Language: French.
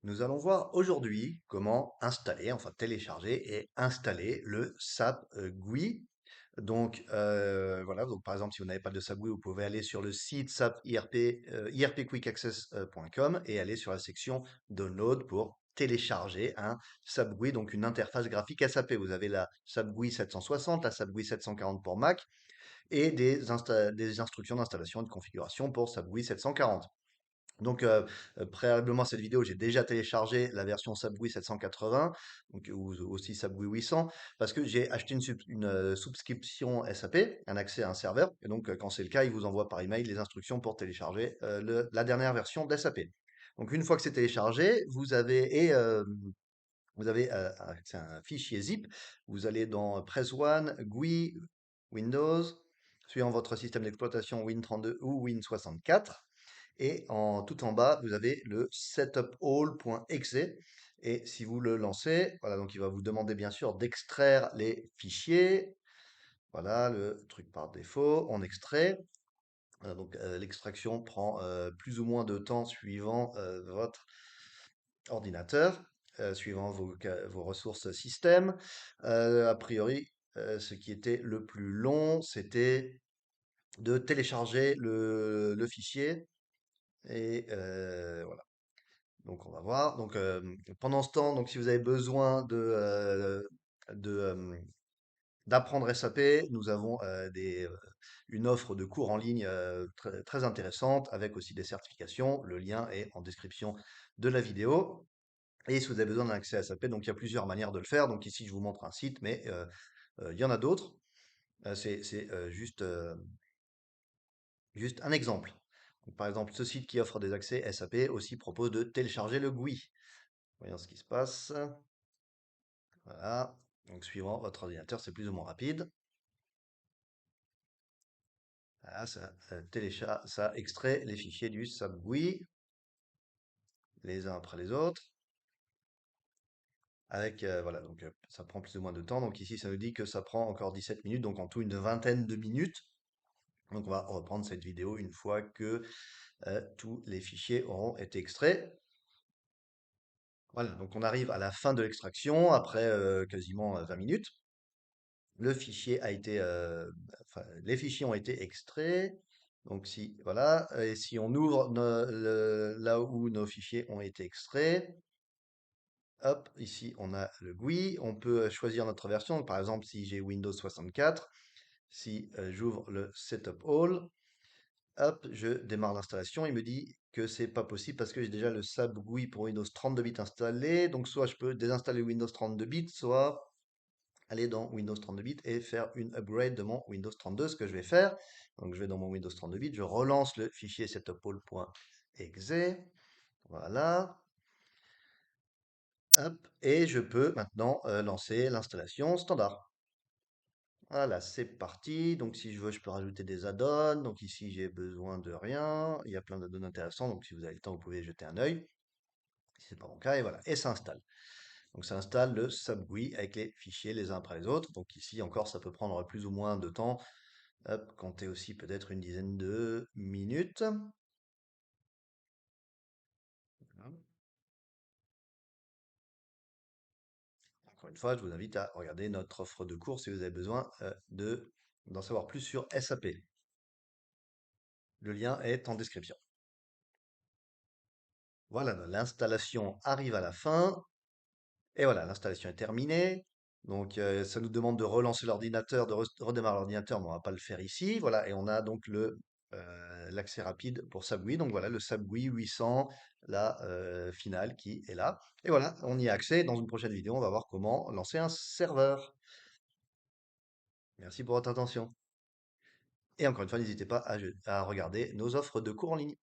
Nous allons voir aujourd'hui comment installer, enfin télécharger et installer le SAP GUI. Donc voilà, donc par exemple si vous n'avez pas de SAP GUI, vous pouvez aller sur le site SAP IRP, irpquickAccess.com et aller sur la section Download pour télécharger un SAP GUI, donc une interface graphique SAP. Vous avez la SAP GUI 760, la SAP GUI 740 pour Mac et des instructions d'installation et de configuration pour SAP GUI 740. Donc, préalablement à cette vidéo, j'ai déjà téléchargé la version Subway 780, donc ou aussi Subway 800, parce que j'ai acheté une souscription SAP, un accès à un serveur, et donc quand c'est le cas, il vous envoie par email les instructions pour télécharger la dernière version d'SAP. Donc, une fois que c'est téléchargé, vous avez accès à un fichier zip. Vous allez dans Press One, GUI, Windows, suivant votre système d'exploitation Win32 ou Win64. Et tout en bas, vous avez le setupall.exe. Et si vous le lancez, voilà, donc il va vous demander bien sûr d'extraire les fichiers. Voilà le truc par défaut, on extrait. Voilà, donc l'extraction prend plus ou moins de temps suivant votre ordinateur, suivant vos ressources système. A priori, ce qui était le plus long, c'était de télécharger le fichier. Et voilà. Donc on va voir. Donc pendant ce temps, donc si vous avez besoin de, d'apprendre SAP, nous avons une offre de cours en ligne très, très intéressante avec aussi des certifications. Le lien est en description de la vidéo. Et si vous avez besoin d'un accès à SAP, donc il y a plusieurs manières de le faire. Donc ici, je vous montre un site, mais il y en a d'autres. C'est juste un exemple. Donc, par exemple, ce site qui offre des accès SAP aussi propose de télécharger le GUI. Voyons ce qui se passe. Voilà. Donc, suivant votre ordinateur, c'est plus ou moins rapide. Voilà, ça extrait les fichiers du SAP GUI, les uns après les autres. Avec, voilà, donc ça prend plus ou moins de temps. Donc ici, ça nous dit que ça prend encore 17 minutes, donc en tout une vingtaine de minutes. Donc on va reprendre cette vidéo une fois que tous les fichiers auront été extraits. Voilà, donc on arrive à la fin de l'extraction après quasiment 20 minutes. Le fichier a été, enfin, les fichiers ont été extraits. Donc si, voilà, et si on ouvre là où nos fichiers ont été extraits, hop, ici on a le GUI. On peut choisir notre version. Donc, par exemple, si j'ai Windows 64, si j'ouvre le Setup All, hop, je démarre l'installation. Il me dit que c'est pas possible parce que j'ai déjà le SAP GUI pour Windows 32 bits installé. Donc soit je peux désinstaller Windows 32 bits, soit aller dans Windows 32 bits et faire une upgrade de mon Windows 32, ce que je vais faire. Donc je vais dans mon Windows 32 bits, je relance le fichier setupall.exe. Voilà. Hop, et je peux maintenant lancer l'installation standard. Voilà, c'est parti. Donc, si je veux, je peux rajouter des add-ons. Donc, ici, j'ai besoin de rien. Il y a plein d'add-ons intéressants. Donc, si vous avez le temps, vous pouvez y jeter un œil. Si c'est pas mon cas, et voilà. Et ça installe. Donc, ça installe le subGUI avec les fichiers les uns après les autres. Donc, ici, encore, ça peut prendre plus ou moins de temps. Hop, comptez aussi peut-être une dizaine de minutes. Voilà. Encore une fois, je vous invite à regarder notre offre de cours si vous avez besoin d'en savoir plus sur SAP. Le lien est en description. Voilà, l'installation arrive à la fin. Et voilà, l'installation est terminée. Donc, ça nous demande de relancer l'ordinateur, de redémarrer l'ordinateur, mais on va pas le faire ici. Voilà, et on a donc l'accès rapide pour SAPGUI. Donc voilà, le SAPGUI 800, la finale qui est là. Et voilà, on y a accès. Dans une prochaine vidéo, on va voir comment lancer un serveur. Merci pour votre attention. Et encore une fois, n'hésitez pas à regarder nos offres de cours en ligne.